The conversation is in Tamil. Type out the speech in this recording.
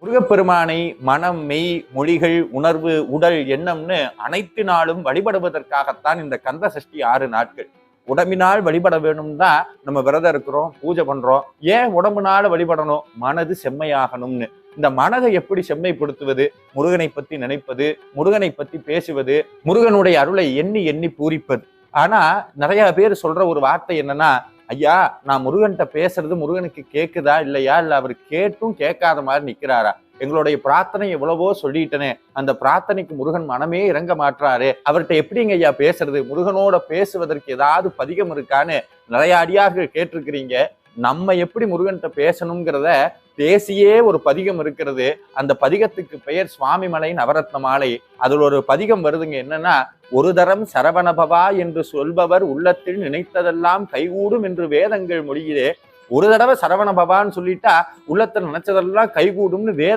முருகப்பெருமானை மனம், மெய், மொழிகள், உணர்வு, உடல், எண்ணம்னு அனைத்து நாளும் வழிபடுவதற்காகத்தான் இந்த கந்த சஷ்டி 6 நாட்கள். உடம்பினால் வழிபட வேணும் தான் நம்ம விரதம் இருக்கிறோம், பூஜை பண்றோம். ஏன் உடம்புனால வழிபடணும்? மனது செம்மையாகணும்னு. இந்த மனதை எப்படி செம்மைப்படுத்துவது? முருகனை பத்தி நினைப்பது, முருகனை பத்தி பேசுவது, முருகனுடைய அருளை எண்ணி எண்ணி பூரிப்பது. ஆனா நிறைய பேர் சொல்ற ஒரு வார்த்தை என்னன்னா, ஐயா நான் முருகன்கிட்ட பேசுறது முருகனுக்கு கேக்குதா இல்லையா, இல்ல அவர் கேட்டும் கேட்காத மாதிரி நிக்கிறாரா? எங்களுடைய பிரார்த்தனை எவ்வளவோ சொல்லிட்டனே, அந்த பிரார்த்தனைக்கு முருகன் மனமே இறங்க மாட்டாரு, அவர்கிட்ட எப்படிங்க ஐயா பேசுறது? முருகனோட பேசுவதற்கு ஏதாவது பதிகம் இருக்கான்னு நிறைய அடியார்கள் கேட்டிருக்கிறீங்க. நம்ம எப்படி முருகன்கிட்ட பேசணுங்கிறத பேசியே ஒரு பதிகம் இருக்கிறது. அந்த பதிகத்துக்கு பெயர் சுவாமிமலை நவரத்ன மாலை. அதுல ஒரு பதிகம் வருதுங்க, என்னன்னா, ஒரு தரம் சரவணபவா என்று சொல்பவர் உள்ளத்தில் நினைத்ததெல்லாம் கைகூடும் என்று வேதங்கள் மொழியிலே. ஒரு தடவை சரவணபவான்னு சொல்லிட்டா உள்ளத்தில் நினைச்சதெல்லாம் கைகூடும்னு